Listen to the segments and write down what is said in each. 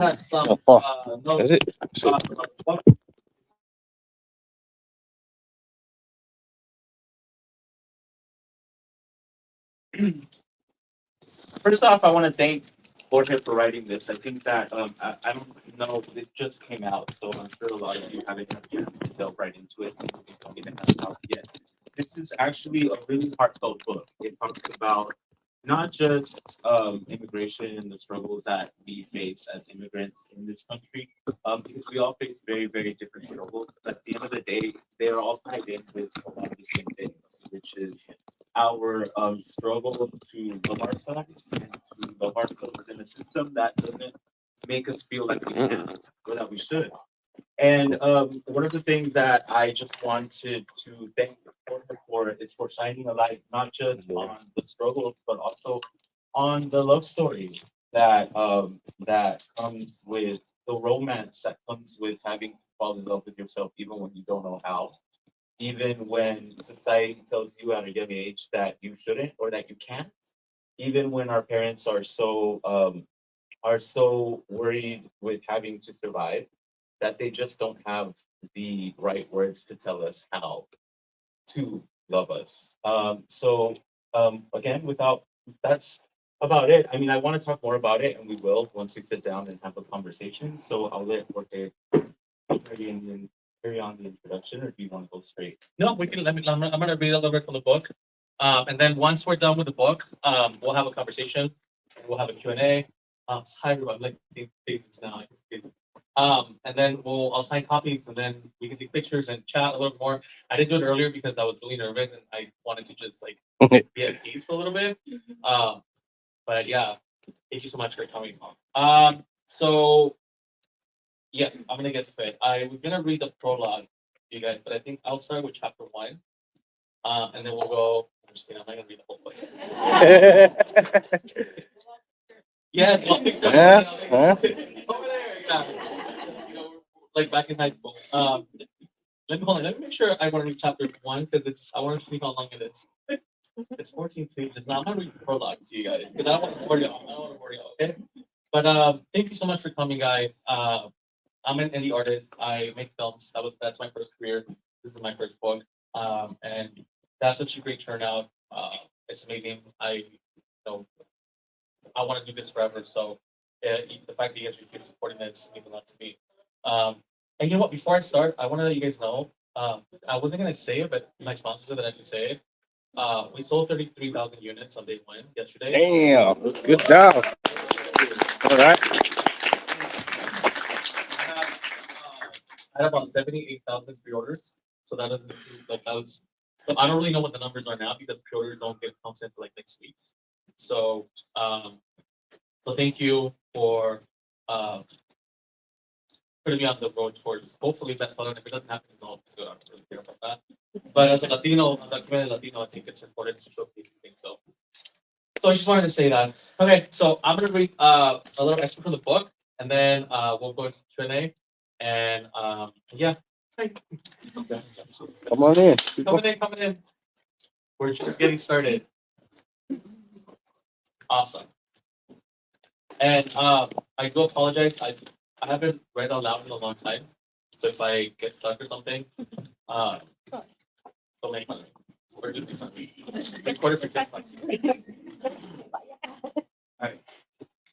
had some Oh, fuck. Is notes. it? Shit. First off, I want to thank Jorge for writing this. I think that I don't know if it just came out, so I'm sure a lot of you haven't had a chance to delve right into it. And you don't even have it out yet. This is actually a really heartfelt book. It talks about not just immigration and the struggles that we face as immigrants in this country, because we all face very, very different struggles. But at the end of the day, they are all tied in with a lot of the same things, which is our struggle to love ourselves and to love ourselves in a system that doesn't make us feel like we can or that we should. And one of the things that I just wanted to thank the Porter for is for shining a light not just on the struggles, but also on the love story that comes with the romance that comes with having to fall in love with yourself, even when you don't know how, even when society tells you at a young age that you shouldn't or that you can't, even when our parents are so worried with having to survive that they just don't have the right words to tell us how to love us. Again, without that's about it. I mean, I want to talk more about it, and we will once we sit down and have a conversation. So I'll let Jorge carry on the introduction, or do you want to go straight? No, we can. Let me. I'm gonna read a little bit from the book, and then once we're done with the book, we'll have a conversation. We'll have a Q and A. Hi everyone. Like seeing faces now. And then I'll sign copies, and then we can take pictures and chat a little more. I didn't do it earlier because I was really nervous and I wanted to just like be at peace for a little bit. Um, but yeah, thank you so much for coming. So yes, I'm gonna get to it. I was gonna read the prologue, you guys, but I think I'll start with chapter one, and then we'll go. I'm just kidding. I'm not gonna read the whole book. Yes, well, Yeah, huh? over there. Yeah, like back in high school. Let me hold on. Let me make sure I want to read chapter one because it's. I want to see how long it is. It's 14 pages. Now I'm gonna read the prologue to you guys because I don't want to bore you. I don't want to bore you. Okay. But thank you so much for coming, guys. I'm an indie artist. I make films. That's my first career. This is my first book. And that's such a great turnout. It's amazing. Know I want to do this forever. So the fact that you guys are here supporting this means a lot to me. Um, and you know what? Before I start, I want to let you guys know. I wasn't gonna say it, but my sponsor said that I should say it. We sold 33,000 units on day one yesterday. Damn. Good job. All right. I had about 78,000 pre-orders. So that doesn't include like that was. So I don't really know what the numbers are now because pre-orders don't get comes into like next week. So so thank you for uh, putting me on the road towards hopefully bestseller. If it doesn't happen, it's all good. I'm really care about that. But as a Latino, undocumented Latino, I think it's important to showcase these things. So I just wanted to say that. Okay, so I'm gonna read a little excerpt from the book, and then we'll go into Q and A. And yeah, hey, okay. Come on in. Coming in. We're just getting started. Awesome. And I do apologize. I haven't read out loud in a long time, so if I get stuck or something, uh, don't make fun of me. We're doing something. Record it for fun. All right.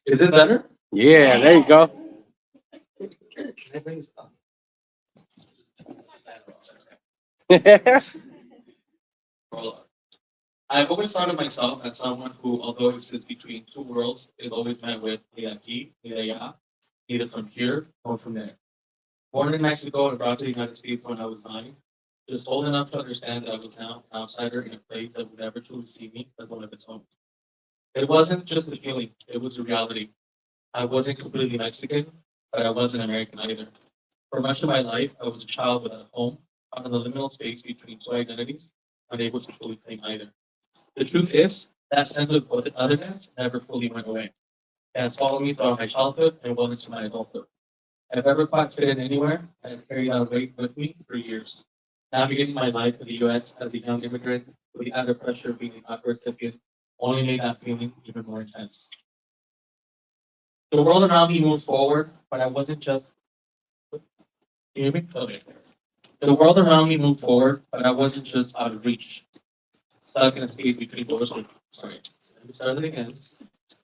Is this better? Yeah, there you go. Can I bring this up? Prologue. I've always thought of myself as someone who, although it sits between two worlds, is always met with Aqui, either from here or from there. Born in Mexico and brought to the United States when I was 9, just old enough to understand that I was now an outsider in a place that would never truly see me as one of its own. It wasn't just a feeling, it was a reality. I wasn't completely Mexican, but I wasn't American either. For much of my life, I was a child without a home, caught in the liminal space between two identities, unable to fully claim either. The truth is, that sense of otherness never fully went away. It has followed me throughout my childhood and well into my adulthood. If I ever quite fit in anywhere, I have carried that weight with me for years. Navigating my life in the US as a young immigrant with the added pressure of being an upper recipient only made that feeling even more intense. The world around me moved forward, but I wasn't just. Can you hear me? Okay. The world around me moved forward, but I wasn't just out of reach, stuck in a space between doors. Sorry, let me start it again.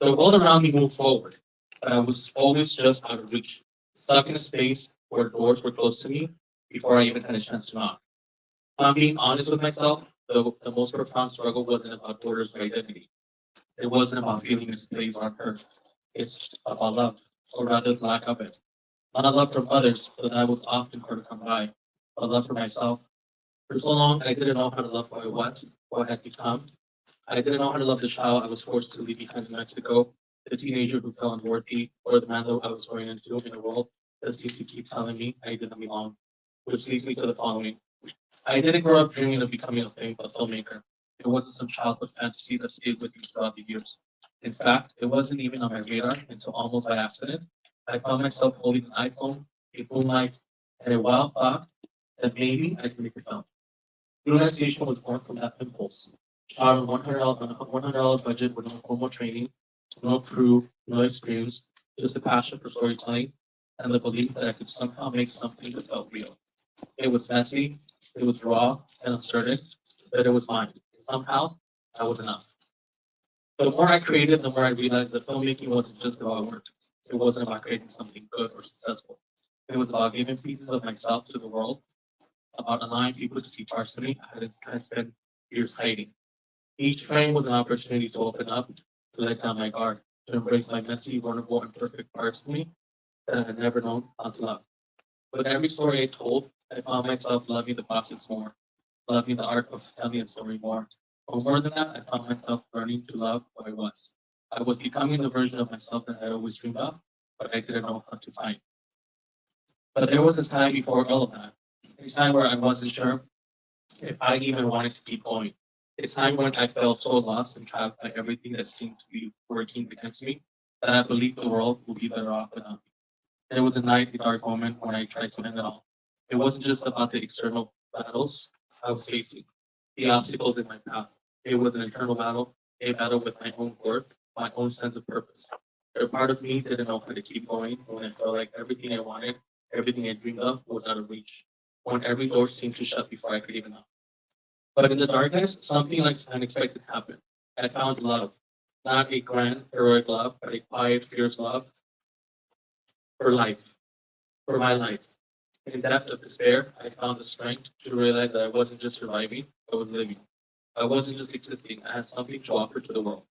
The world around me moved forward, but I was always just out of reach, stuck in a space where doors were closed to me before I even had a chance to knock. If I'm being honest with myself, the most profound struggle wasn't about borders or identity. It wasn't about feeling misplaced or hurt. It's about love, or rather the lack of it. Not love from others, but that was often hard to come by, but love for myself. For so long, I didn't know how to love who I was, who I had become. I didn't know how to love the child I was forced to leave behind in Mexico, the teenager who felt unworthy, or the man that I was growing into in a world that seemed to keep telling me I didn't belong. Which leads me to the following. I didn't grow up dreaming of becoming a filmmaker. It wasn't some childhood fantasy that stayed with me throughout the years. In fact, it wasn't even on my radar until almost by accident. I found myself holding an iPhone, a boom mic, and a wild thought that maybe I could make a film. Blue Station was born from that impulse. Shot on $100 budget with no formal training, no crew, no experience, just a passion for storytelling and the belief that I could somehow make something that felt real. It was messy, it was raw and uncertain, but it was mine. Somehow, I was enough. The more I created, the more I realized that filmmaking wasn't just about work. It wasn't about creating something good or successful. It was about giving pieces of myself to the world, about allowing people to see parts of me I had spent years hiding. Each frame was an opportunity to open up, to let down my guard, to embrace my messy, vulnerable, and perfect parts of me that I had never known how to love. With every story I told, I found myself loving the process more, loving the art of telling a story more. Or more than that, I found myself learning to love who I was. I was becoming the version of myself that I had always dreamed of, but I didn't know how to find. But there was a time before all of that, a time where I wasn't sure if I even wanted to keep going. A time when I felt so lost and trapped by everything that seemed to be working against me that I believed the world would be better off without me. There was a night, a dark moment when I tried to end it all. It wasn't just about the external battles I was facing, the obstacles in my path. It was an internal battle, a battle with my own worth, my own sense of purpose. A part of me didn't know how to keep going when it felt like everything I wanted, everything I dreamed of was out of reach. When every door seemed to shut before I could even knock. But in the darkness, something like unexpected happened. I found love, not a grand, heroic love, but a quiet, fierce love for life, for my life. In depth of despair, I found the strength to realize that I wasn't just surviving, I was living. I wasn't just existing, I had something to offer to the world.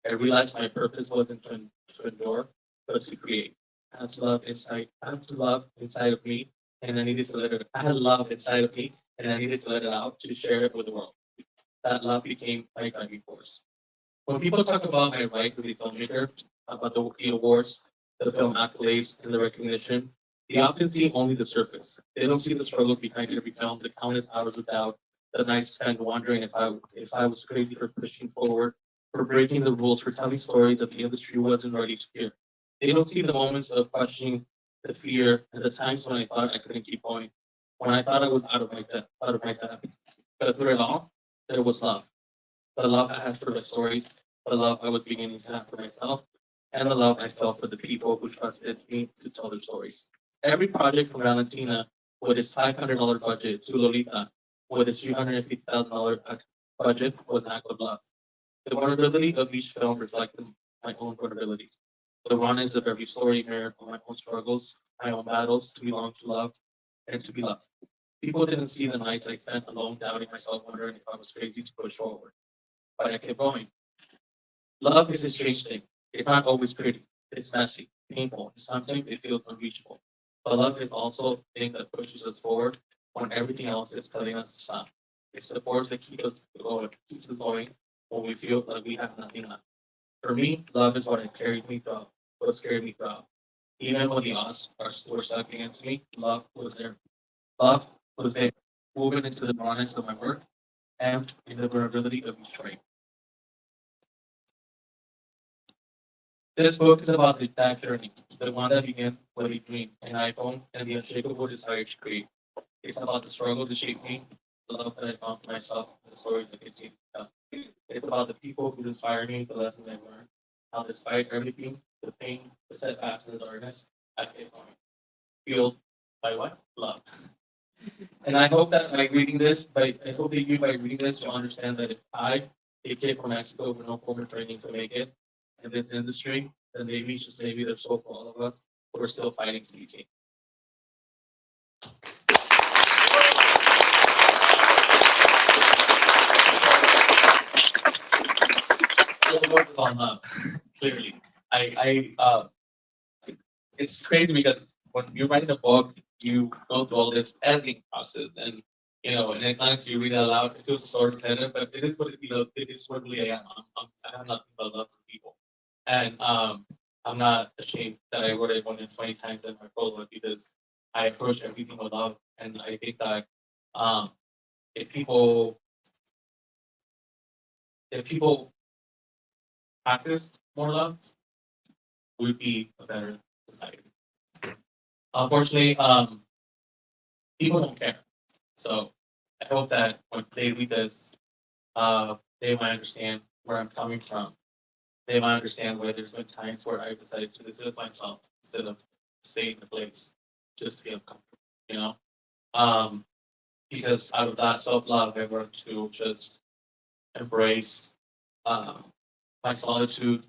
I realized my purpose wasn't to endure, but to create. I had to love inside of me, and I needed to let it, I had love inside of me, and I needed to let it out to share it with the world. That love became my driving force. When people talk about my rise as a filmmaker, about the awards, the film accolades, and the recognition, they often see only the surface. They don't see the struggles behind every film, the countless hours of doubt, the nights spent wondering if I was crazy for pushing forward, for breaking the rules, for telling stories that the industry wasn't ready to hear. They don't see the moments of questioning, the fear, and the times when I thought I couldn't keep going, when I thought I was out of my depth. But through it all, there was love, the love I had for the stories, the love I was beginning to have for myself, and the love I felt for the people who trusted me to tell their stories. Every project from Valentina, with its $500 budget, to Lolita, with its $350,000 budget, was an act of love. The vulnerability of each film reflected my own vulnerability. The rawness of every story mirrored my own struggles, my own battles to belong to love and to be loved. People didn't see the nights I spent alone, doubting myself, wondering if I was crazy to push forward. But I kept going. Love is a strange thing. It's not always pretty. It's messy, painful, and sometimes it feels unreachable. But love is also the thing that pushes us forward when everything else is telling us to stop. It's the force that keeps us going when we feel like we have nothing left. For me, love is what carried me throughout, what scared me throughout. Even when the odds were stuck against me, love was there. Love was there, woven into the rawness of my work and in the vulnerability of each frame. This book is about that journey, the one that began with a dream, an iPhone, and the unshakable desire to create. It's about the struggle that shaped me, the love that I found for myself, and the stories that continue to tell. It's about the people who inspire me, the lessons I learned, how despite everything, the pain, the setbacks, and the darkness at a point, fueled by what? Love. And I hope that by reading this, I hope that you by reading this, you'll understand that if I, a kid from Mexico with no formal training to make it in this industry, then maybe just maybe there's hope for all of us who are still fighting to be seen. On love, clearly. It's crazy because when you're writing a book, you go through all this editing process, and and it's not you read it aloud. It feels so repetitive, but it is what it is what really I am. I have nothing but love for people, and I'm not ashamed that I wrote it more than 20 times in my prologue because I approach everything with love, and I think that um, if people if people practiced more love, we'd be a better society. Unfortunately, people don't care. So I hope that when they read this, they might understand where I'm coming from. They might understand where there's been times where I decided to dismiss myself instead of stay in the place just to feel comfortable, you know? Um, because out of that self love, I learned to just embrace um, my solitude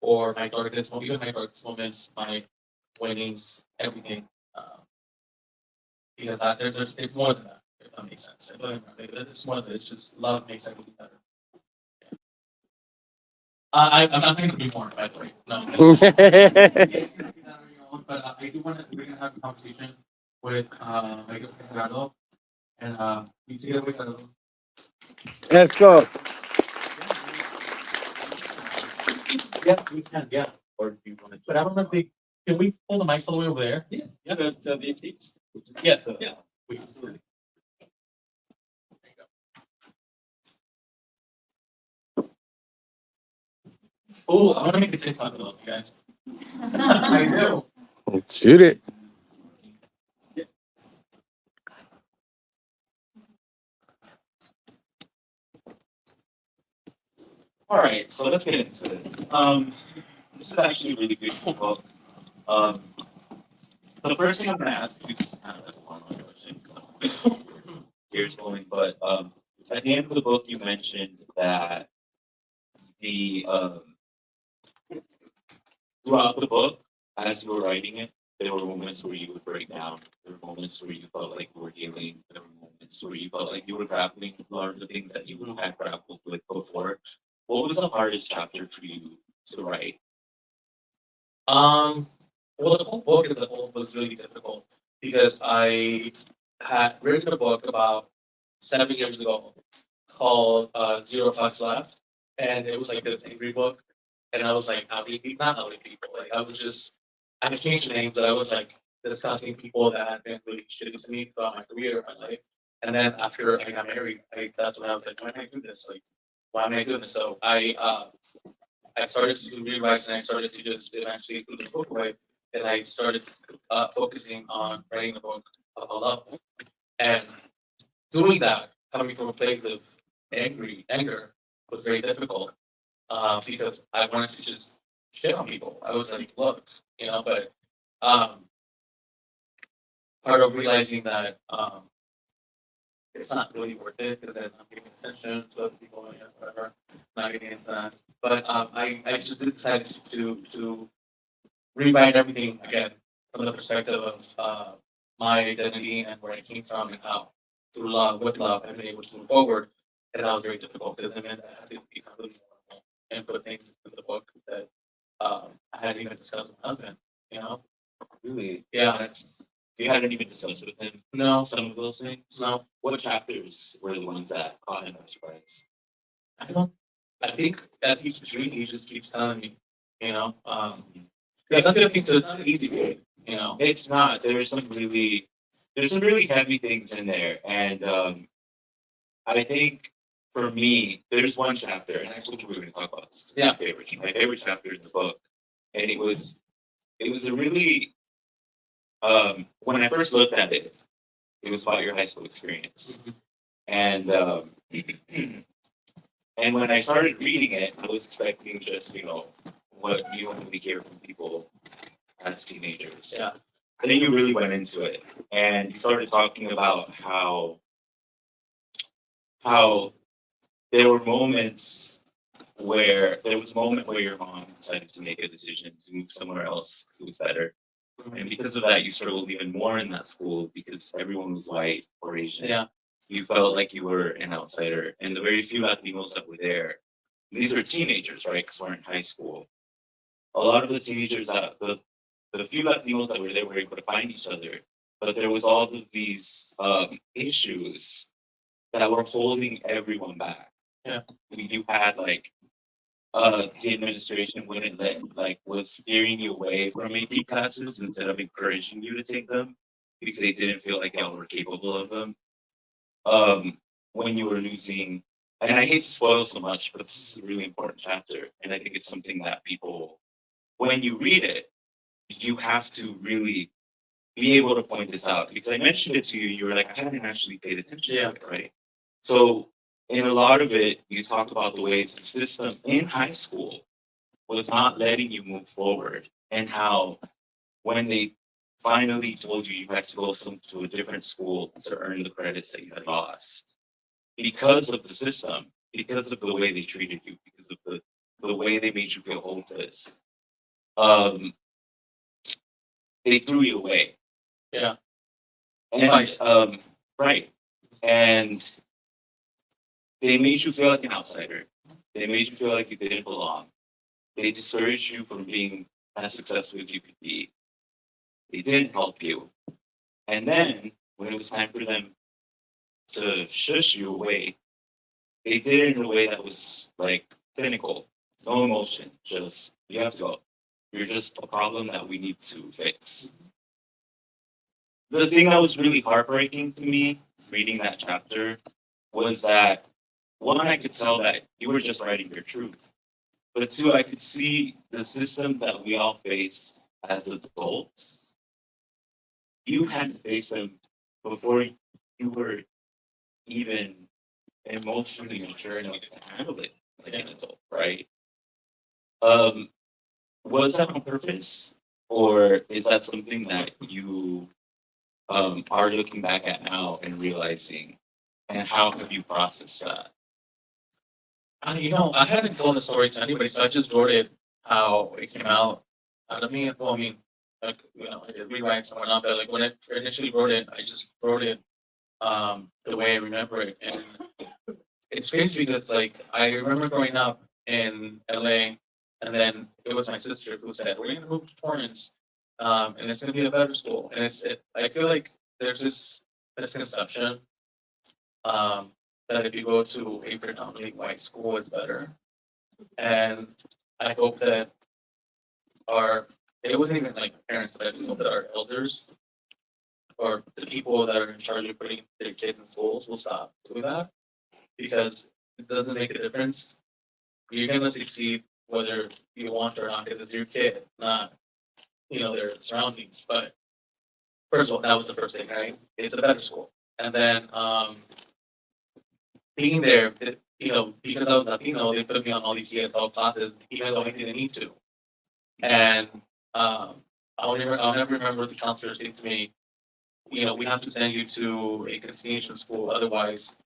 or my darkest, even my darkest moments, my winnings, everything. Because it's more than that, if that makes sense. It's more than that. It's just love makes everything better. I'm not going to be more, by the way. No. It's going to be that on your own, but I do want to. We're going to have a conversation with my good friend Gerardo, and we together with Gerardo. Let's go. Yes, we can. Yeah. Or do you want to? But I don't know if they. Can we pull the mics all the way over there? Yeah. Yeah. To these seats. Yes. Yeah. We can. Oh, I want to make a TikTok about you guys. I do. Shoot it. All right, so let's get into this. This is actually a really beautiful book. Um, the first thing I'm going to ask you is kind of like a one-line question. Here's going, but at the end of the book, you mentioned that the throughout the book, as you were writing it, there were moments where you would break down. There were moments where you felt like you were healing. There were moments where you felt like you were grappling with a lot of the things that you had grappled with before. What was the hardest chapter for you to write? Um, well, the whole book as a whole was really difficult because I had written a book about 7 years ago called Zero Fucks Left, and it was like this angry book, and I was like outing people, not outing people, like I was just I had changed the name, but I was like discussing people that had been really shitty to me throughout my career, my life, and then after I got married, that's when I was like, why am I doing this? Like, why am I doing this? So I started to do rewrites and I started to just eventually put the book away. And I started focusing on writing a book about love. And doing that, coming from a place of anger, was very difficult because I wanted to just shit on people. I was like, look, but um, part of realizing that it's not really worth it because then I'm giving attention to other people and whatever. Not getting into that. But I just decided to rewrite everything again from the perspective of my identity and where I came from and how through love, with love, I've been able to move forward. And that was very difficult because I meant I had to become really vulnerable and put things in the book that I hadn't even discussed with my husband, you know? Really? Yeah. You hadn't even discussed with him? No. Some of those things? No. What chapters were the ones that caught him by surprise? I don't. I think as he keeps reading, he just keeps telling me, you know. Yeah, that's the thing. So it's not an easy read, you know. It's not. There's some really heavy things in there, and I think for me, there's one chapter, and actually we were going to talk about this. Yeah, my favorite chapter in the book, and it was a really when I first looked at it, it was about your high school experience, and and when I started reading it, I was expecting just what you normally hear from people as teenagers. Yeah. I think you really went into it, and you started talking about how there were moments where there was a moment where your mom decided to make a decision to move somewhere else because it was better. And because of that, you struggled even more in that school because everyone was white or Asian. Yeah. You felt like you were an outsider. And the very few Latinos that were there, these were teenagers, right? Because we're in high school. A lot of the teenagers, the few Latinos that were there were able to find each other. But there was all of these issues that were holding everyone back. Yeah. You had like the administration wouldn't was steering you away from AP classes instead of encouraging you to take them because they didn't feel like y'all were capable of them. When you were losing, and I hate to spoil so much, but this is a really important chapter, and I think it's something that people, when you read it, you have to really be able to point this out because I mentioned it to you. You were like, I hadn't actually paid attention to it, right? So in a lot of it, you talk about the ways the system in high school was not letting you move forward and how when they finally told you you had to go to a different school to earn the credits that you had lost because of the system, because of the way they treated you, because of the way they made you feel hopeless, they threw you away. Yeah. And right. And they made you feel like an outsider. They made you feel like you didn't belong. They discouraged you from being as successful as you could be. They didn't help you. And then, when it was time for them to shush you away, they did it in a way that was like clinical. No emotion, just, you have to go. You're just a problem that we need to fix. The thing that was really heartbreaking to me reading that chapter was that one, I could tell that you were just writing your truth. But two, I could see the system that we all face as adults. You had to face them before you were even emotionally mature enough to handle it like an adult, right? Was that on purpose? Or is that something that you are looking back at now and realizing? And how have you processed that? I haven't told the story to anybody, so I just wrote it how it came out of me. Well, I mean, like, I did rewrite someone up, but like when I initially wrote it, I just wrote it the way I remember it. And it's crazy because like I remember growing up in LA, and then it was my sister who said, "We're gonna move to Torrance, and it's gonna be a better school." And I feel like there's this misconception that if you go to a predominantly white school, it's better. And I hope that it wasn't even like my parents, but I just hope that our elders or the people that are in charge of putting their kids in schools will stop doing that because it doesn't make a difference. You're going to succeed whether you want to or not because it's your kid, not, their surroundings. But first of all, that was the first thing, right? It's a better school. And then, being there, because I was Latino, they put me on all these ESL classes, even though I didn't need to. And I'll never remember the counselor saying to me, we have to send you to a continuation school, otherwise,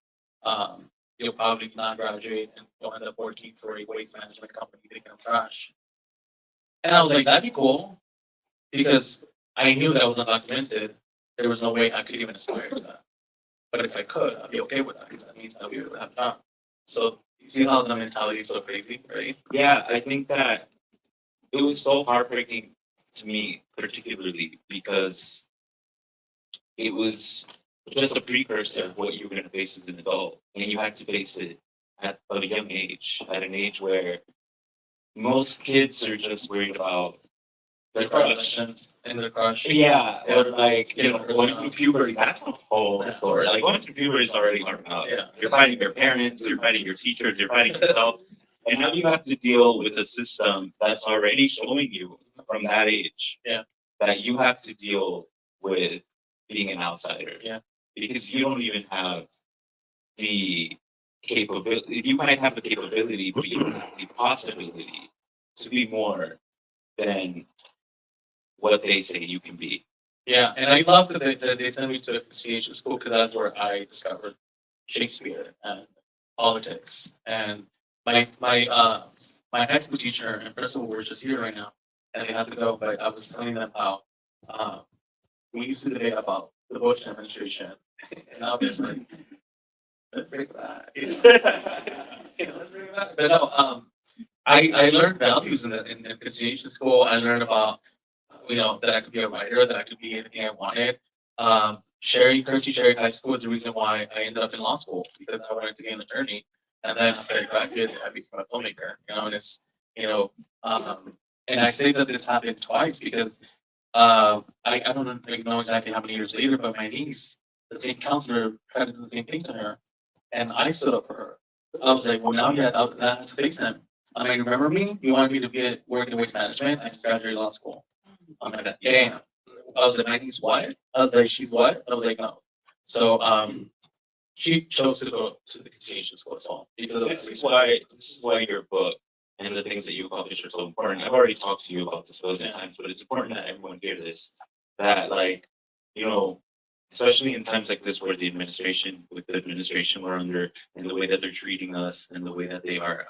you'll probably not graduate and you'll end up working for a waste management company picking up trash. And I was like, that'd be cool, because I knew that was undocumented. There was no way I could even aspire to that. But if I could, I'd be okay with that because that means that we would have fun. So you see how the mentality is so crazy, right? Yeah, I think that it was so heartbreaking to me, particularly because it was just a precursor of what you were going to face as an adult, and you had to face it at a young age, at an age where most kids are just worried about Their questions and their crush. yeah, Yeah. or like going through puberty. That's a whole story. Like going through puberty is already hard enough. Yeah. You're fighting your parents, you're fighting your teachers, you're fighting yourself, and now you have to deal with a system that's already showing you from that age that you have to deal with being an outsider. Yeah. Because you don't even have the capability. You might have the capability, but you don't have the possibility to be more than what they say you can be. Yeah, and I love that they sent me to appreciation school because that's where I discovered Shakespeare and politics. And my high school teacher and principal were just here right now, and they have to go. But I was telling them how um, we used to debate about the Bush administration, and obviously let's break that. Let's break that. But no, I learned values in appreciation school. I learned about that I could be a writer, that I could be anything I wanted. Curtis Cherry High School is the reason why I ended up in law school because I wanted to be an attorney. And then after I graduated, I became a filmmaker. And it's and I say that this happened twice because I don't know exactly how many years later, but my niece, the same counselor, tried to do the same thing to her, and I stood up for her. I was like, well, now that has to face him. I mean, remember me? You wanted me to work in waste management? I just graduated law school. I'm like, damn. I was like, my niece what? I was like, she's what? I was like, no. So she chose to go to the continuation school as well. Because This is why your book and the things that you publish are so important. I've already talked to you about this a million times, but it's important that everyone hear this. That especially in times like this where the administration we're under and the way that they're treating us and the way that they are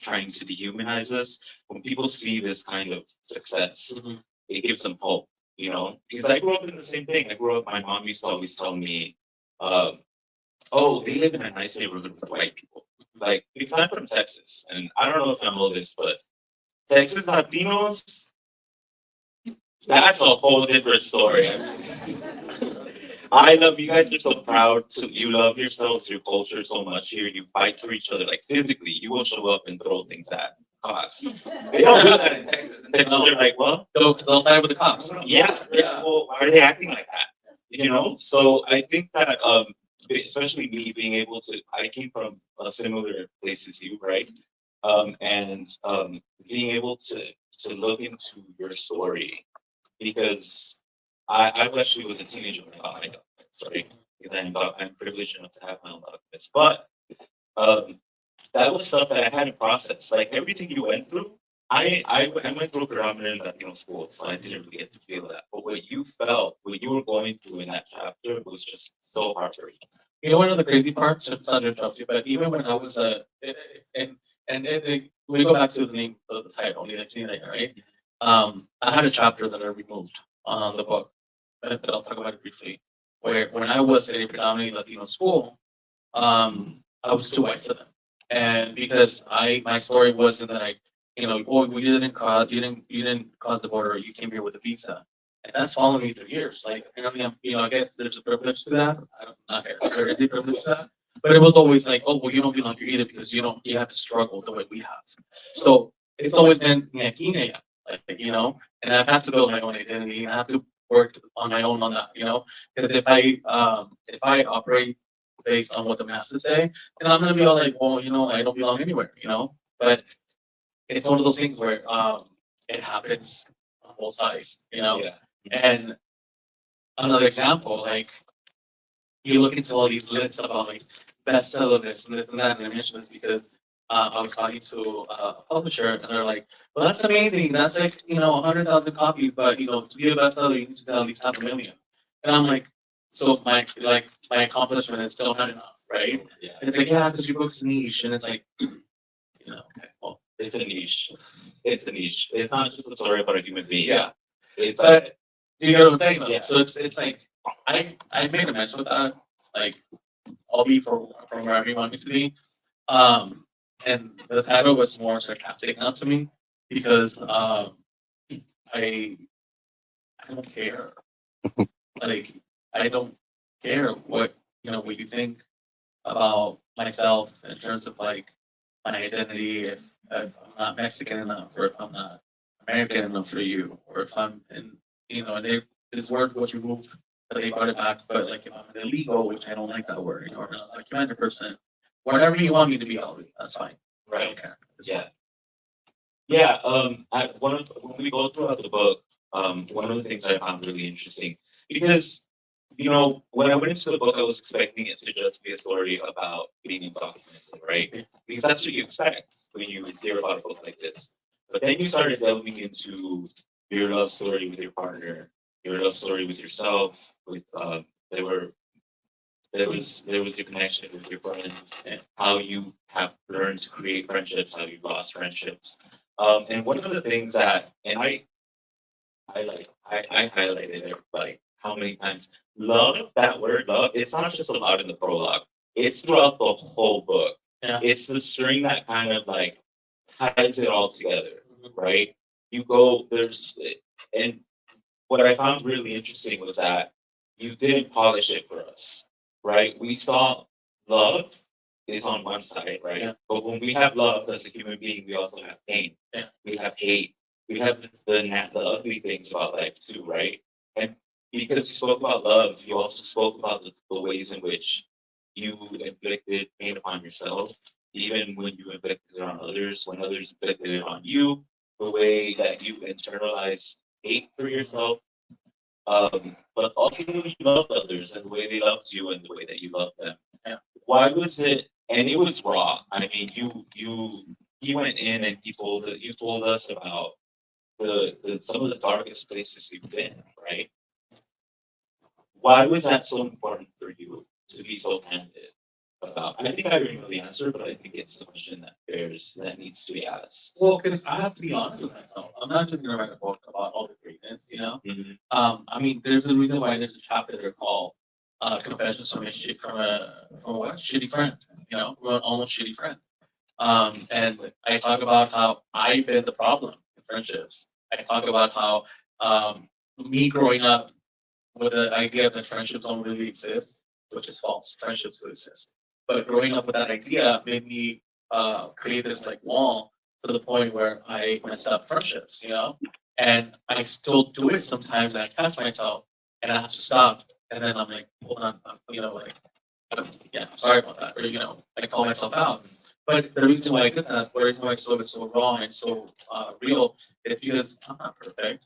trying to dehumanize us, when people see this kind of success, it gives them hope, because I grew up in the same thing. My mom used to always tell me, oh, they live in a nice neighborhood with white people. Like, because I'm from Texas, and I don't know if I know this, but Texas Latinos, that's a whole different story. I love you guys are so proud you love yourselves, your culture so much here. You fight for each other, like physically. You will show up and throw things at cops. They don't do that in Texas. In Texas, they're like, well, they'll side with the cops. Yeah. Well, why are they acting like that? So I think that especially me being able to, I came from a similar place as you, right? And being able to look into your story, because I actually was a teenager when I got my documents, right? Because I'm privileged enough to have my own documents. But that was stuff that I hadn't processed. Like everything you went through, I went through a predominantly Latino school, so I didn't really get to feel that. But what you felt, what you were going through in that chapter was just so hard to read. One of the crazy parts, just to interrupt you, but even when I was we go back to the name of the title, right? I had a chapter that I removed on the book, but I'll talk about it briefly. Where when I was at a predominantly Latino school, I was too white for them, and because my story wasn't that you didn't cross the border, you came here with a visa. And that's following me through years. Like, I guess there's a privilege to that. I guess there is a privilege to that. But it was always like, oh, well, you don't belong here either because you have to struggle the way we have. So it's always been Aqui, and I've had to build my own identity and I have to work on my own on that, because if I operate based on what the masses say, then I'm gonna be all like, well, I don't belong anywhere, But it's one of those things where it happens on both sides, Yeah. And another example, like you look into all these lists about like bestseller lists and this and that, and I mention this because I was talking to a publisher, and they're like, "Well, that's amazing. That's like 100,000 copies, but to be a bestseller, you need to sell at least 500,000." And I'm like, so my accomplishment is still not enough, right? Yeah. And it's like, yeah, because your book's niche, and it's like, okay, well, It's a niche. It's a niche. It's not just a story about a human being. yeah. It's But do you get what I'm saying? Though? Yeah. So it's like I made a mess with that. Like I'll be from wherever you want me to be. And the title was more sarcastic now to me because I don't care. Like I don't care what what you think about myself in terms of like my identity, if I'm not Mexican enough, or if I'm not American enough for you, or if I'm in, and this word was removed, but they brought it back. But like if I'm an illegal, which I don't like that word, or not like 100%, whatever you want me to be, I'll be. That's fine. I don't care. Yeah. Yeah. When we go throughout the book, one of the things I found really interesting, because when I went into the book, I was expecting it to just be a story about being undocumented, right? Because that's what you expect when you hear about a book like this. But then you started delving into your love story with your partner, your love story with yourself, with there were there was your connection with your friends, and how you have learned to create friendships, how you lost friendships. And one of the things that, and I highlighted it like how many times love, that word love, it's not just allowed in the prologue. It's throughout the whole book. Yeah. It's the string that kind of like ties it all together, right? You go, and what I found really interesting was that you didn't polish it for us, right? We saw love is on one side, right? Yeah. But when we have love as a human being, we also have pain. Yeah. We have hate. We have the ugly things about life too, right? And because you spoke about love, you also spoke about the ways in which you inflicted pain upon yourself, even when you inflicted it on others, when others inflicted it on you, the way that you internalize hate for yourself, but also the way you loved others and the way they loved you and the way that you loved them. Yeah. Why was it? And it was raw. I mean, he went in and you told us about the some of the darkest places you've been, right? Why was that so important for you to be so candid about? I think I already know the answer, but I think it's a question that needs to be asked. Well, because I have to be honest with myself. I'm not just gonna write a book about all the greatness, you know. Mhm. I mean, there's a reason why there's a chapter there called "Confessions from from a what shitty friend," you know, from an almost shitty friend. And I talk about how I've been the problem in friendships. I talk about how me growing up with the idea that friendships don't really exist, which is false. Friendships do exist. But growing up with that idea made me create this like wall to the point where I mess up friendships, you know? And I still do it sometimes. And I catch myself and I have to stop. And then I'm like, hold on, you know, like, yeah, sorry about that. Or, you know, I call myself out. But the reason why I did that, the reason why I saw it so raw and so real, is because I'm not perfect.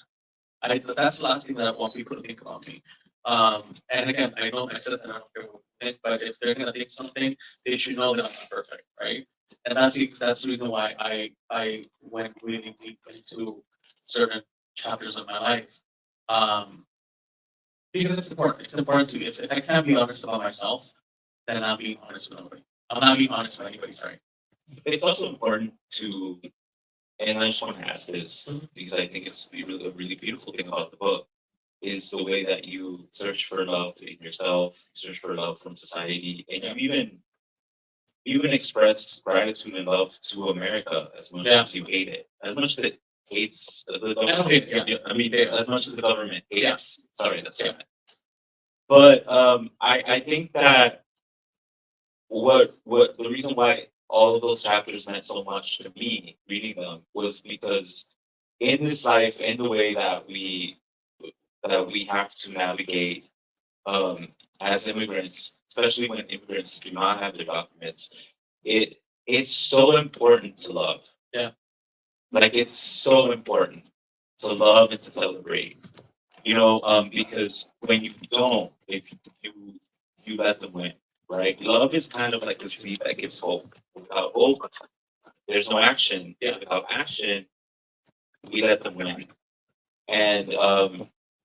That's the last thing that I want people to think about me. And again, I know I said that I don't care what they think, but if they're gonna think something, they should know that I'm not perfect, right? And that's the reason why I went really deep into certain chapters of my life. Um, because it's important. It's important to if I can't be honest about myself, then I'm being honest with nobody. I'm not being honest with anybody, sorry. It's also important to, and I just want to ask this because I think it's a really beautiful thing about the book is the way that you search for love in yourself, search for love from society, and you even express gratitude and love to America as much as you hate it, as much as it hates the government. I don't hate it, yeah. I mean, as much as the government hates. Sorry, that's Yeah. right. But I think that what the reason why all of those chapters meant so much to me reading them was because in this life, in the way that we have to navigate as immigrants, especially when immigrants do not have their documents, it's so important to love. Yeah. Like it's so important to love and to celebrate. You know, because when you don't, if you let them win, right? Love is kind of like the seed that gives hope. Without hope, there's no action. Yeah. Without action, we let them win. And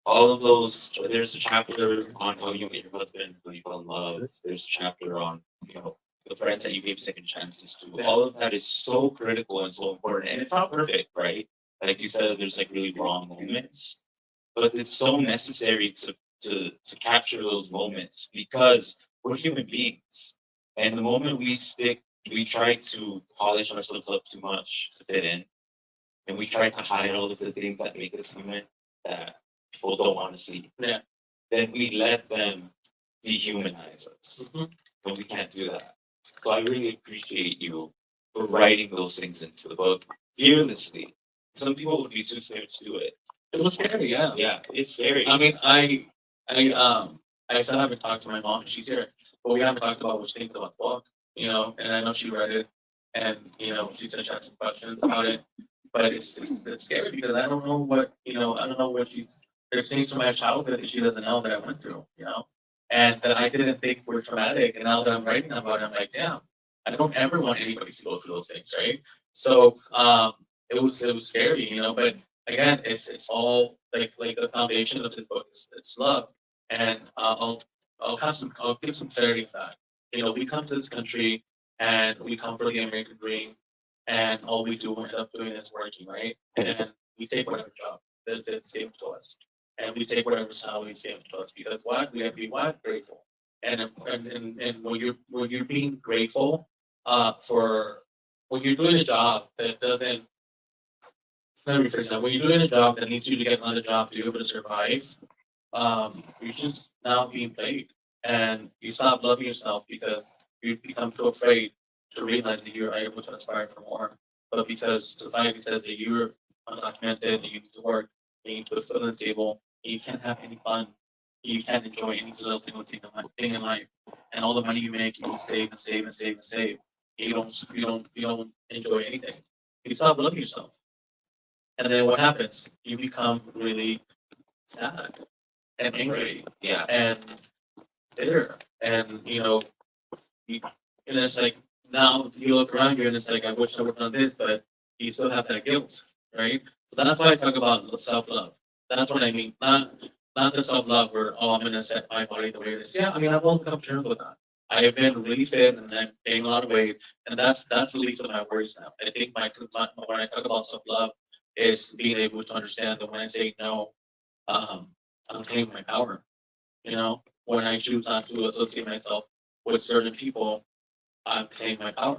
all of those, there's a chapter on how you met your husband, how you fell in love. There's a chapter on, you know, the friends that you gave second chances to. All of that is so critical and so important. And it's not perfect, right? Like you said, there's like really wrong moments, but it's so necessary to capture those moments because we're human beings. And the moment we try to polish ourselves up too much to fit in, and we try to hide all of the things that make us human that people don't want to see. Yeah. Then we let them dehumanize us. And we can't do that. So I really appreciate you for writing those things into the book fearlessly. Some people would be too scared to do it. It was scary, yeah. Yeah, it's scary. I mean, I still haven't talked to my mom. She's here, but we haven't talked about what she thinks about the book. You know, and I know she read it, and you know, she said she had some questions about it. But it's scary because I don't know what I don't know what there's things from my childhood that she doesn't know that I went through. You know, and that I didn't think were traumatic, and now that I'm writing about it, I'm like, damn, I don't ever want anybody to go through those things, right? So it was scary, but again, it's all like the foundation of this book is it's love, and I'll give some clarity of that. We come to this country and we come for the American dream, and all we do end up doing is working, right? And we take whatever job that's given to us, and we take whatever salary is given to us because what we have to be what grateful, and when you're being grateful, for when you're doing a job that doesn't let me rephrase that. When you're doing a job that needs you to get another job to be able to survive, you're just now being paid, and you stop loving yourself because you become too afraid to realize that you're able to aspire for more. But because society says that you're undocumented, and you need to work, and you need to put food on the table, and you can't have any fun, you can't enjoy any little single thing in life, and all the money you make, you save and save and save and save. You don't enjoy anything. You stop loving yourself. And then what happens? You become really sad and angry, Yeah. and bitter, and you, and it's like now you look around you and it's like I wish I would have done this, but you still have that guilt, right? So that's why I talk about self love. That's what I mean, not the self love where I'm gonna set my body the way it is. Yeah, I mean I've also come to terms with that. I have been really fit and I'm gaining a lot of weight, and that's the least of my worries now. I think when I talk about self love is being able to understand that when I say no, I'm claiming my power. When I choose not to associate myself with certain people, I'm claiming my power.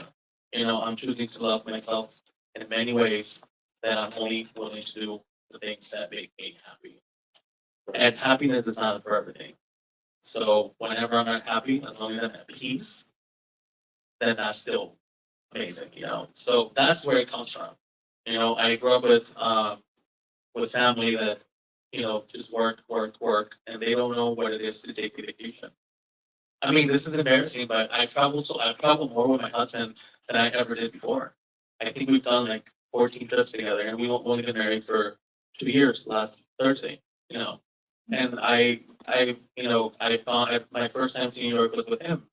I'm choosing to love myself in many ways that I'm only willing to do the things that make me happy. And happiness is not for everything. So whenever I'm not happy, as long as I'm at peace, then that's still amazing. So that's where it comes from. I grew up with family that just work, work, work, and they don't know what it is to take a vacation. I mean, this is embarrassing, but I've traveled more with my husband than I ever did before. I think we've done like 14 trips together, and we've only been married for 2 years last Thursday. You know, and I've gone. My first time to New York was with him.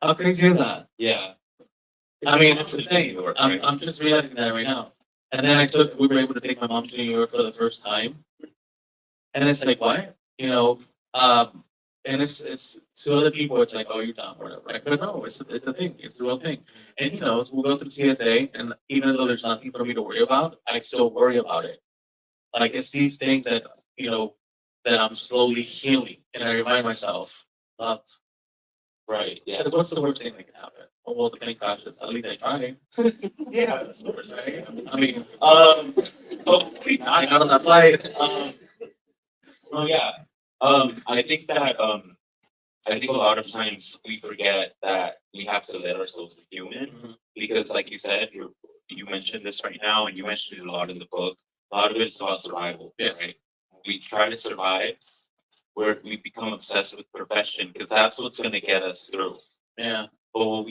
How crazy is that? Yeah. I mean, it's insane. I'm just realizing that right now. And then we were able to take my mom to New York for the first time. And it's like, what? And it's to other people, it's like, oh, you're dumb, or whatever. Right? But no, it's a thing. It's a real thing. And, so we'll go through TSA, and even though there's nothing for me to worry about, I still worry about it. Like, it's these things that I'm slowly healing. And I remind myself, uh, Right. Yeah. because what's the worst thing that can happen? Oh, well, the plane crashes. At least I tried. Yeah. That's the worst thing. I mean, Hopefully I not. got on that flight. Well, yeah. I think that I think a lot of times we forget that we have to let ourselves be human Mhm. because, like you said, you mentioned this right now, and you mentioned it a lot in the book. A lot of it is about survival. Yes. Right? We try to survive, where we become obsessed with perfection because that's what's going to get us through. Yeah. But when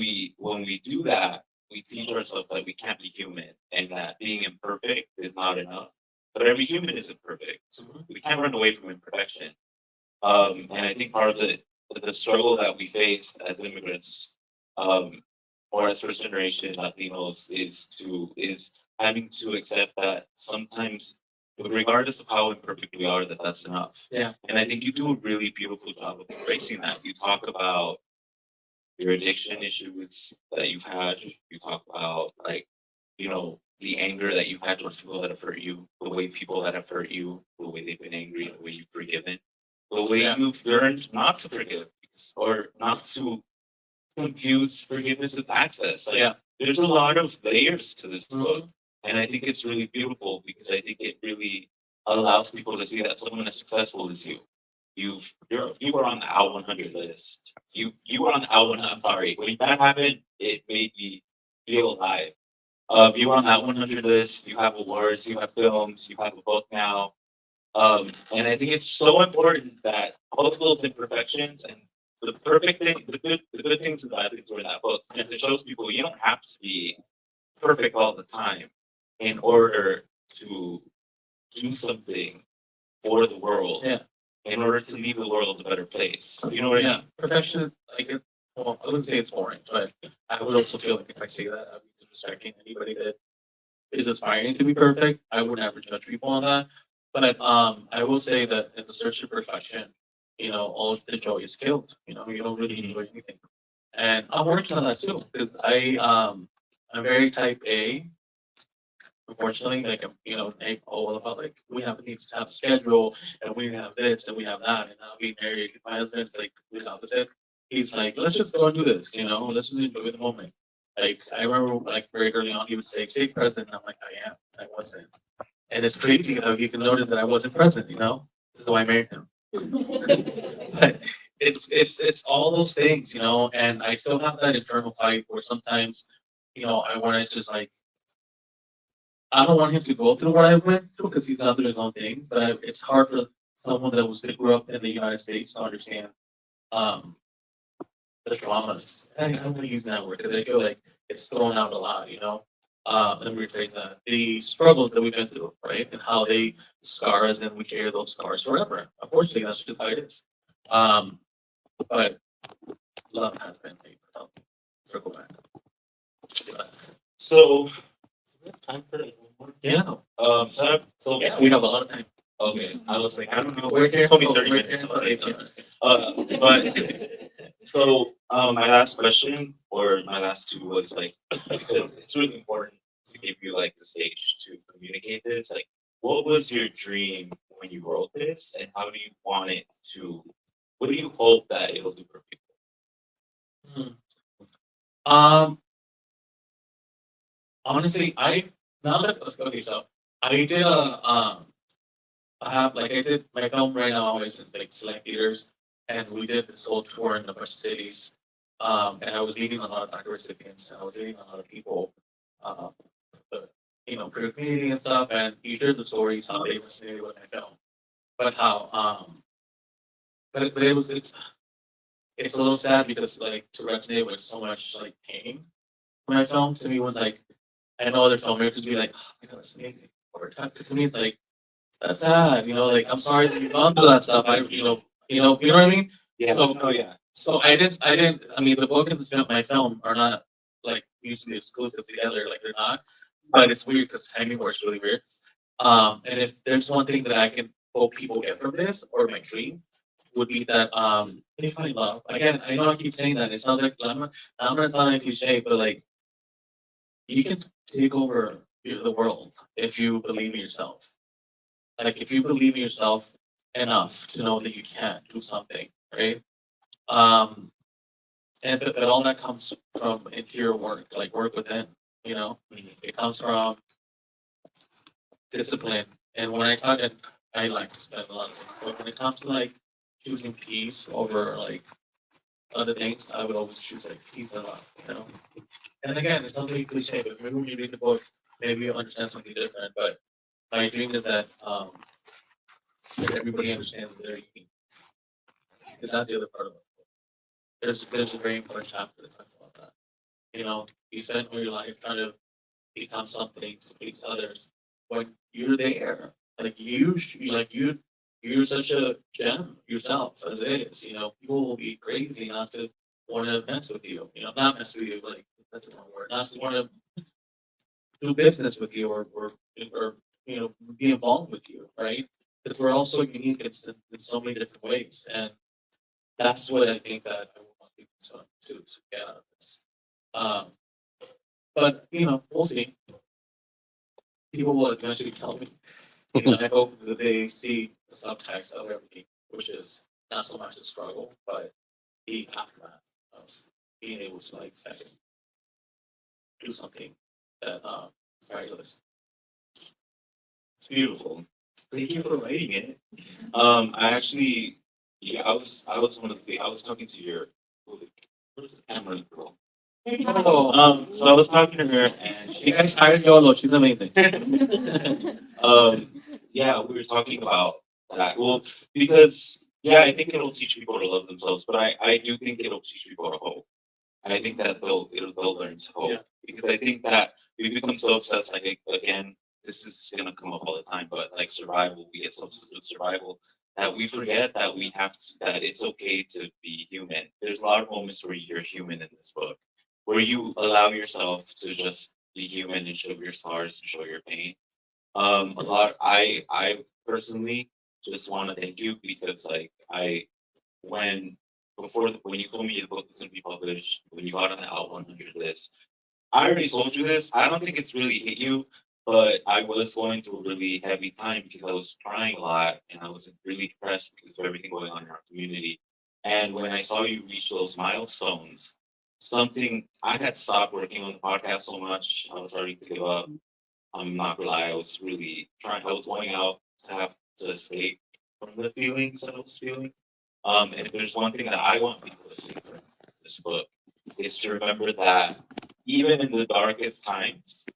we do that, we teach ourselves that we can't be human and that being imperfect is not enough. But every human is imperfect. Mhm. We can't run away from imperfection. And I think part of the struggle that we face as immigrants, um, or as first generation Latinos, is having to accept that sometimes, regardless of how imperfect we are, that's enough. Yeah. And I think you do a really beautiful job of embracing that. You talk about your addiction issues that you've had. You talk about the anger that you've had towards people that have hurt you, the way people that have hurt you, the way they've been angry, the way you've forgiven, the way Yeah. you've learned not to forgive or not to confuse forgiveness with access. Like, Yeah. there's a lot of layers to this Mhm. book, and I think it's really beautiful because I think it really allows people to see that someone as successful as you were on the Out 100 list. You were on the Out 100. I'm sorry, when that happened, it made me feel alive. You were on that 100 list. You have awards. You have films. You have a book now. And I think it's so important that all of those imperfections and the perfect thing, the good things and the bad things were in that book. And it shows people you don't have to be perfect all the time in order to do something for the world. Yeah. In order to leave the world a better place. You know what I Yeah. mean? Perfection, well, I wouldn't say it's boring, but I would also feel like if I say that, I'd be disrespecting anybody that is aspiring to be perfect. I would never judge people on that. But I will say that in the search for perfection, all of the joy is killed. You don't really enjoy anything. And I'm working on that too because I'm very type A. Unfortunately, like all about like we need to have a schedule and we have this and we have that and now being married. My husband's like the opposite. He's like, let's just go and do this, let's just enjoy the moment. Like I remember like very early on he would say, stay present, and I'm like, I am, I wasn't. And it's crazy how you can notice that I wasn't present. This is why I married him. But it's all those things, and I still have that internal fight where sometimes, I want to just like I don't want him to go through what I went through because he's gone through his own things. But it's hard for someone that grew up in the United States to understand um, the traumas. I don't want to use that word because I feel like it's thrown out a lot. Let me rephrase that. The struggles that we've been through, right? And how they scar us and we carry those scars forever. Unfortunately, that's just how it is. Um, but love has been made. Circle back. So, we have time for one more? Yeah. So Yeah, we have a lot of time. okay. I was like, I don't know. We're here. You told me Oh, 30 we're minutes. here. But so my last question or my last two was like because it's really important to give you like the stage to communicate this. Like, what was your dream when you wrote this, and how do you want it to? What do you hope that it'll do for people? Um, honestly, I now that okay, so I did I did my film right now. Always in like select theaters, and we did this whole tour in a bunch of cities. And I was meeting a lot of doctor recipients, and I was meeting a lot of people, um, the, for the community and stuff. And you hear the stories how they resonated with my film, but how but it's a little sad because like to resonate with so much like pain. My film to me was like I know other filmmakers be like, oh my god, that's amazing. Or to me, it's like that's sad. Like I'm sorry that you've gone through that stuff. You know what I mean. Yeah. So Oh yeah. so I didn't. I mean, the book and the film, my film are not like usually exclusive together. Like they're not. But it's weird because timing works really weird. And if there's one thing that I can hope people get from this, or my dream, would be that they find love. Again, I know I keep saying that. It sounds like I'm gonna sound like cliche, but like you can take over the world if you believe in yourself. Like if you believe in yourself enough to know that you can do something, right? Um, but all that comes from interior work, like work within. It comes from discipline. And when I talk, and I like to spend a lot of time, but when it comes to like choosing peace over like other things, I would always choose like peace a lot. And again, it's something cliche, but maybe when you read the book, maybe you'll understand something different. But my dream is that everybody understands that they're unique. Because that's the other part of it. There's a very important chapter that talks about that. You spend all your life trying to become something to please others. When you're there, like you're such a gem yourself as it is. People will be crazy not to want to mess with you. Not mess with you, but like that's the wrong word. Not to want to do business with you or be involved with you, right? Because we're all so unique in so many different ways, and that's what I think that I want people to get out of this. Um, but we'll see. People will eventually tell me. I hope that they see the subtext of everything, which is not so much the struggle, but the aftermath of being able to like second do something that fabulous. It's beautiful. Thank you for writing it. I actually, yeah, I was one of the, I was talking to your, what is the camera girl? So I was talking to her, and You guys hired Yolo. She's amazing. um, yeah, we were talking about that. Well, because yeah, I think it'll teach people to love themselves, but I do think it'll teach people to hope. I think that they'll learn to hope Yeah. because I think that we become so obsessed. Like again, this is gonna come up all the time, but like survival, we get so obsessed with survival that we forget that we have to, that it's okay to be human. There's a lot of moments where you're human in this book, where you allow yourself to just be human and show your scars and show your pain. I personally just want to thank you because like when when you told me the book was going to be published, when you got on the Out 100 list, I already told you this. I don't think it's really hit you, but I was going through a really heavy time because I was crying a lot and I was really depressed because of everything going on in our community. And when I saw you reach those milestones, something I had stopped working on the podcast so much, I was starting to give up. I'm not gonna lie, I was really trying. I was wanting out to have to escape from the feelings that I was feeling. And if there's one thing that I want people to take from this book, is to remember that even in the darkest times,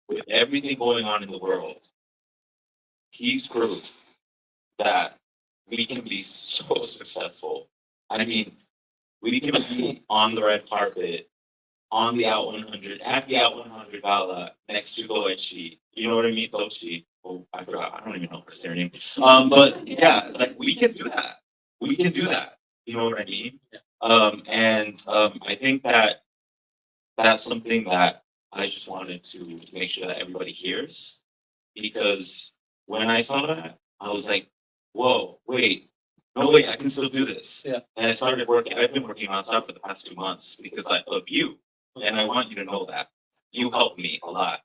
with everything going on in the world, he's proof that we can be so successful. I mean, we can be on the red carpet, on the Out 100, at the Out 100 gala, next to Goechi. You know what I mean? Goechi. Oh, I forgot. I don't even know her her name. But yeah, like we can do that. We can do that. You know what I mean? I think that that's something that I just wanted to make sure that everybody hears because when I saw that, I was like, whoa, wait, no, wait, I can still do this. Yeah. And I started working, I've been working nonstop for the past 2 months because of you. And I want you to know that you helped me a lot.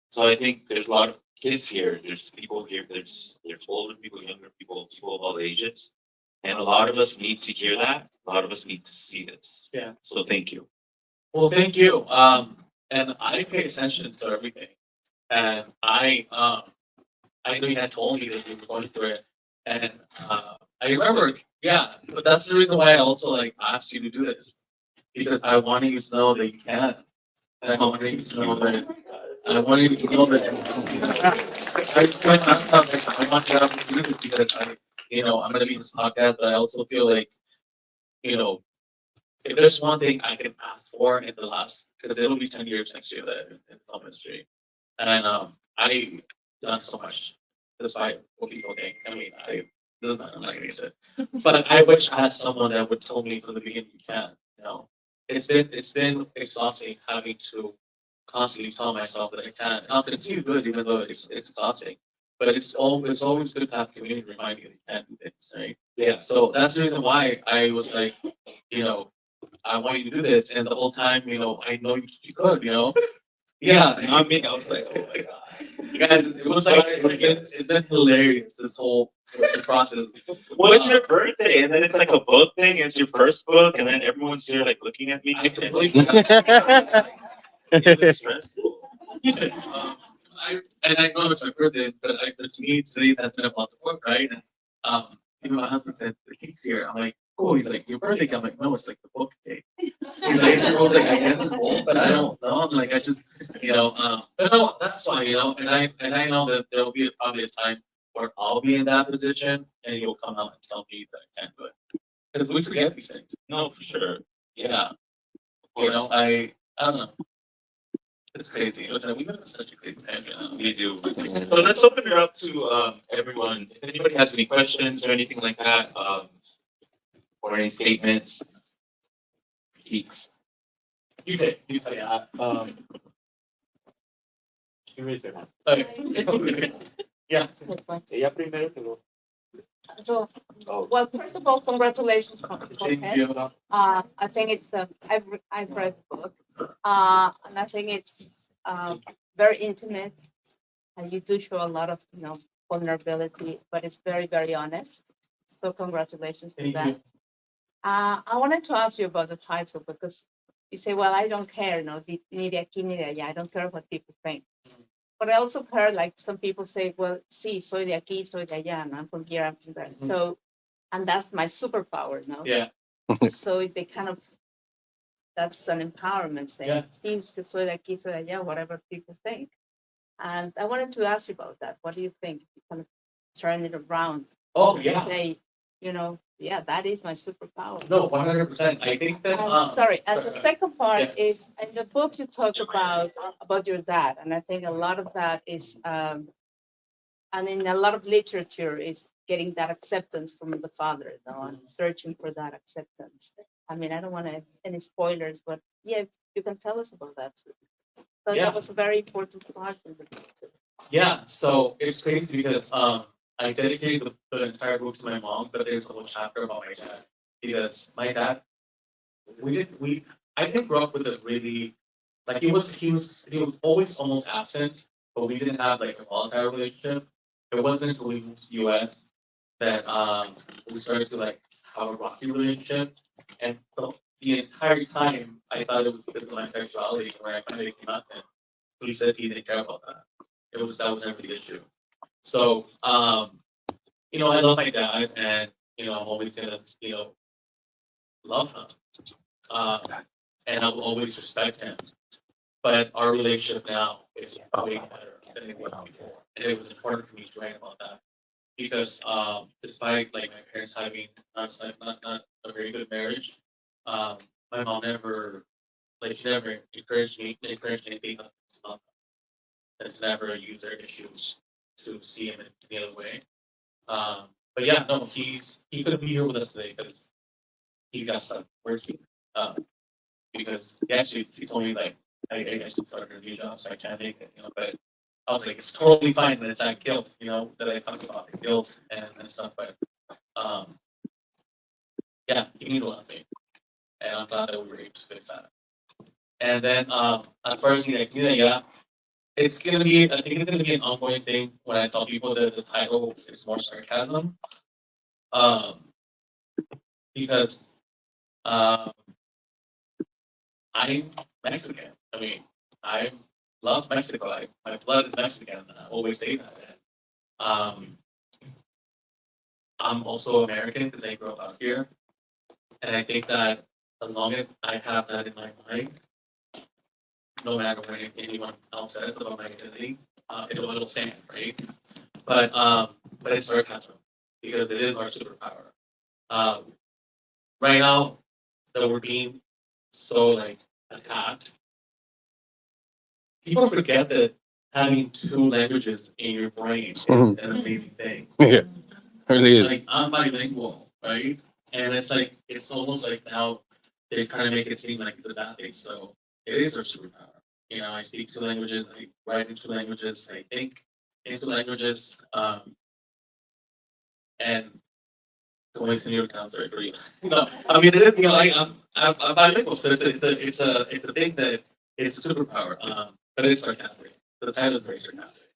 So I think there's a lot of kids here, there's people here, there's older people, younger people, people of all ages. And a lot of us need to hear that. A lot of us need to see this. Yeah. So thank you. Well, thank you. And I pay attention to everything. And I know you had told me that you were going through it. And I remember, yeah, but that's the reason why I also like asked you to do this. Because I wanted you to know that you can. And I wanted you to know that I wanted you to know that I just went nonstop, like I want you to do this because I'm gonna be in this podcast, but I also feel like, you know, if there's one thing I can ask for in the last, because it'll be 10 years next year that I've been in film industry, and I done so much despite what people think. I mean, I'm not gonna get it, but I wish I had someone that would tell me from the beginning you can. You know, it's been exhausting having to constantly tell myself that I can. And I'll continue to do it even though it's exhausting. But it's always good to have community remind you that you can do things, right? Yeah. So that's the reason why I was like, you know, I want you to do this. And the whole time, I know you could, Yeah. I mean, I was like, oh my god. You guys, it was like, it's been hilarious, this whole process. What's your birthday? And then it's like a book thing. It's your first book, and then everyone's here like looking at me. I completely, It was stressful. I know it's my birthday, but to me, today has been about the book, right? And even my husband said, the cake's here. I'm like, oh, he's like, your birthday cake? I'm like, no, it's like the book cake. He's like, it's your birthday. I guess it's both, but I don't know. I'm like, I just, but no, that's fine, and I know that there will be probably a time where I'll be in that position and you'll come out and tell me that I can't do it. Because we forget these things. No, for sure. Yeah. Of I don't know. It's crazy. We got such a crazy tangent now. we do. So let's open it up to everyone. If anybody has any questions or anything like that, or any statements, critiques. You did. You tell ya. You raise your hand. Okay. Yeah. Ella primero que vos. So, Oh. well, first of all, congratulations, Thank Jorge. you. I think it's I've read the book, and I think it's very intimate, and you do show a lot of vulnerability, but it's very very honest. So congratulations for Thank that. you. I wanted to ask you about the title because you say, well, I don't care, no, ni de aquí ni de allá. I don't care what people think. But I also heard like some people say, well, sí, soy de aquí, soy de allá, and I'm from here, I'm from there. Mhm. So, and that's my superpower, no? Yeah. So they kind of, that's an empowerment saying, Yeah. sí, soy de aquí, soy de allá, whatever people think. And I wanted to ask you about that. What do you think? You kind of turn it around. Oh and yeah. Say, yeah, that is my superpower. No, 100%. I think that. Sorry, and the sorry. second part is in the book you talk about your dad, and I think a lot of that is, and in a lot of literature is getting that acceptance from the father, and searching for that acceptance. I mean, I don't want any spoilers, but yeah, you can tell us about that too. thought Yeah. that was a very important part of the book. Yeah, so it's crazy because I dedicated the entire book to my mom, but there's a whole chapter about my dad because my dad I didn't grow up with a really like he was always almost absent, but we didn't have like a volatile relationship. It wasn't until we moved to the US that we started to like have a rocky relationship, and the entire time I thought it was because of my sexuality. When I finally came out to him, he said he didn't care about that. That was never the issue. So I love my dad, and I'm always gonna love him, uh, and I will always respect him. But our relationship now is way better than it was before, and it was important for me to write about that because despite like my parents having not a very good marriage, um, my mom never she never encouraged anything that's never use their issues to see him in the other way. But yeah, no, he couldn't be here with us today because he got stuck working. Because he told me like I should start a new job, so I can't make it. But I was like, it's totally fine that it's that guilt, that I talked about, the guilt and stuff. But um, yeah, he means a lot to me, and I'm glad that we were able to fix that. And then as far as the idea, yeah, it's gonna be. I think it's gonna be an ongoing thing when I tell people that the title is more sarcasm, um, because um, I'm Mexican. I mean, I love Mexico. My blood is Mexican. I always say that. Um, I'm also American because I grew up out here, and I think that as long as I have that in my mind, no matter what anyone else says about my identity, it'll stand, right? But but it's sarcasm because it is our superpower. Um, right now that we're being so like attacked, people forget that having two languages in your brain is an amazing thing. Yeah, really is. Like I'm bilingual, right? And it's like it's almost like now they kind of make it seem like it's a bad thing. So it is our superpower. I speak two languages. I write in two languages. I think in two languages. And going to New York Times very for you. No, I mean it is. I'm bilingual, so it's a thing that it's a superpower. But it's sarcastic. The title is very sarcastic.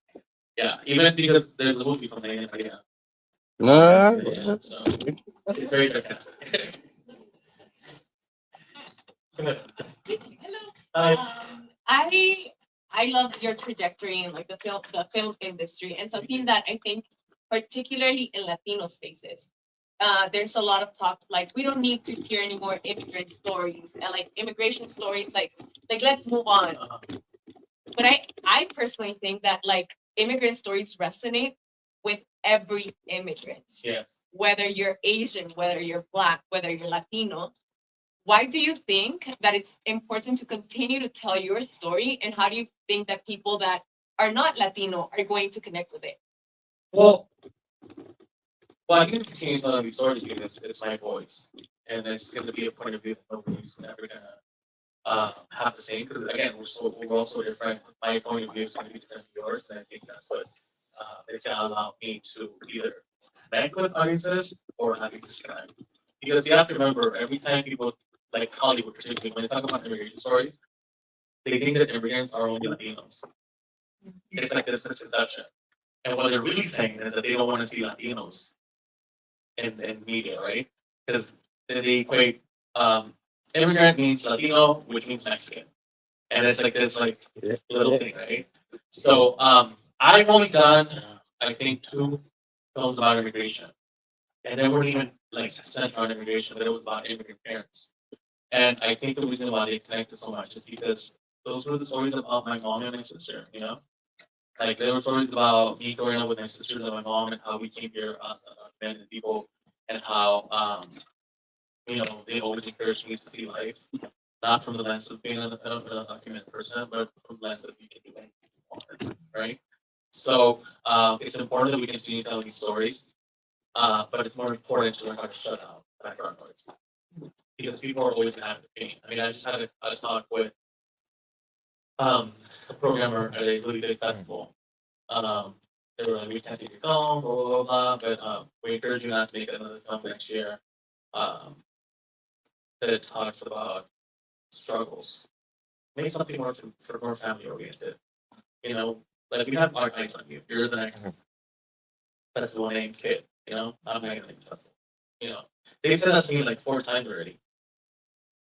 Yeah, even because there's a movie from the yeah. No, Yeah, so it's very sarcastic. Hello. Hi. I love your trajectory in like the film industry, and something that I think particularly in Latino spaces. There's a lot of talk like we don't need to hear any more immigrant stories and like immigration stories like let's move on. But I personally think that like immigrant stories resonate with every immigrant, Yes. whether you're Asian, whether you're Black, whether you're Latino. Why do you think that it's important to continue to tell your story, and how do you think that people that are not Latino are going to connect with it? Well, I can continue telling these stories because it's my voice, and it's going to be a point of view that nobody's never gonna have the same. Because again, we're all so different. My point of view is going to be different from yours, and I think that's what it's going to allow me to either connect with audiences or have a disconnect. Because you have to remember, every time people like Hollywood, particularly when they talk about immigration stories, they think that immigrants are only Latinos. It's like this misconception. And what they're really saying is that they don't want to see Latinos in media, right? Because they equate immigrant means Latino, which means Mexican. And it's like this like little thing, right? So I've only done I think 2 films about immigration. And they weren't even like centered on immigration, but it was about immigrant parents. And I think the reason why they connected so much is because those were the stories about my mom and my sister. Like there were stories about me growing up with my sisters and my mom and how we came here, us abandoned people, and how they always encouraged me to see life, not from the lens of being a documented person, but from the lens of you can do anything you want, right? So it's important that we continue telling these stories, but it's more important to learn how to shut down background noise because people are always gonna have an opinion. I mean, I just had a talk with a programmer at a really big festival. They were like, we can't take your film, blah, blah, blah, blah, but we encourage you not to make another film next year. That it talks about struggles. Make something more for more family oriented. You know, like we have our eyes on you. You're the next festival named kid. You know, I'm not gonna name the festival. You know, they said that to me like 4 times already.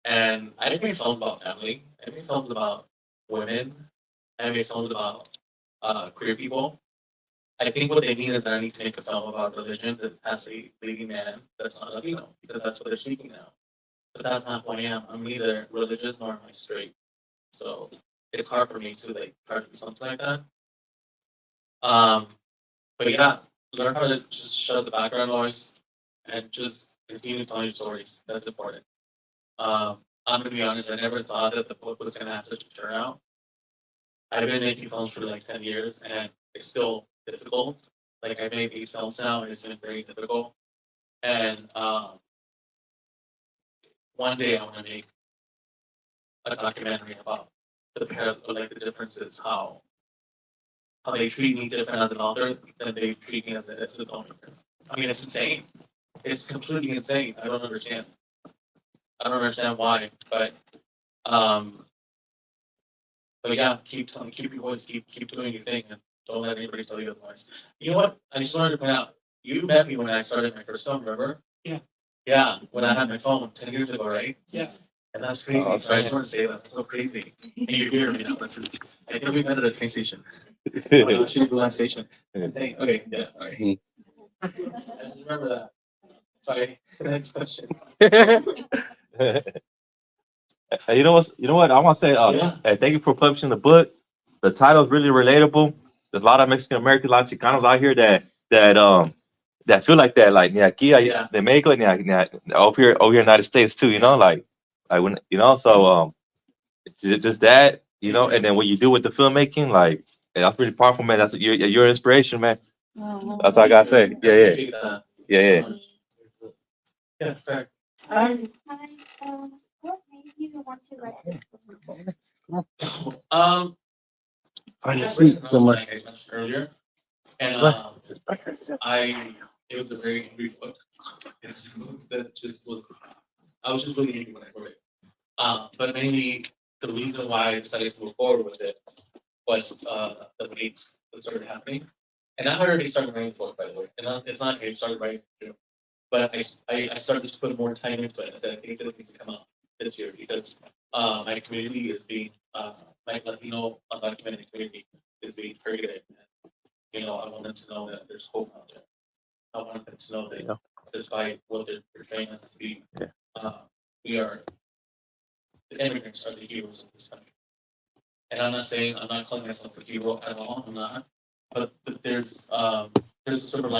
And I didn't make films about family. I made films about women. I made films about queer people. I think what they mean is that I need to make a film about religion that has a leading man that's not Latino, because that's what they're seeking now. But that's not who I am. I'm neither religious nor am I straight. So it's hard for me to like try to do something like that. But yeah, learn how to just shut out the background noise and just continue telling your stories. That's important. I'm gonna be honest, I never thought that the book was gonna have such a turnout. I've been making films for like 10 years and it's still difficult. Like I made 8 films now and it's been very difficult. And one day I want to make a documentary about the differences, how they treat me different as an author than they treat me as a filmmaker. I mean, it's insane. It's completely insane. I don't understand. I don't understand why, but yeah, keep your voice, keep doing your thing, and don't let anybody tell you otherwise. You know what? I just wanted to point out, you met me when I started my first film, remember? Yeah. Yeah, when I had my phone 10 years ago, right? Yeah. And that's crazy. Oh, So I just want to say that. It's so crazy. And you're here right now. Listen, I think we met at a train station. She was the last station. It's insane. Okay, yeah, sorry. I just remember that. Sorry. Next question. You know what? I want to say. Yeah. Hey, thank you for publishing the book. The title is really relatable. There's a lot of Mexican Americans, a lot of Chicanos out here that feel like that, like Aqui, Yeah. de Mexico, over here in the United States too. You know, like when so just that, you know, and then what you do with the filmmaking, like that's really powerful, man. That's your inspiration, man. That's all I gotta say. Yeah, yeah, Appreciate that yeah, so yeah. much. Yeah, sorry. Hi, what made you want to write this book? Find your seat so much. Like I mentioned earlier, and it was a very angry book. It's a book that just was. I was just really angry when I wrote it. But mainly the reason why I decided to move forward with it was the debates that started happening. And I already started writing for it, by the way. And it's not I started writing for it. But I started to put more time into it. I said, I think this needs to come out this year because my community is being, my Latino undocumented community is being targeted. And, you know, I want them to know that there's hope out there. I want them to know that despite what they're portraying us to be, we are the immigrants are the heroes of this country. And I'm not calling myself a hero at all. I'm not. But there's a sort of line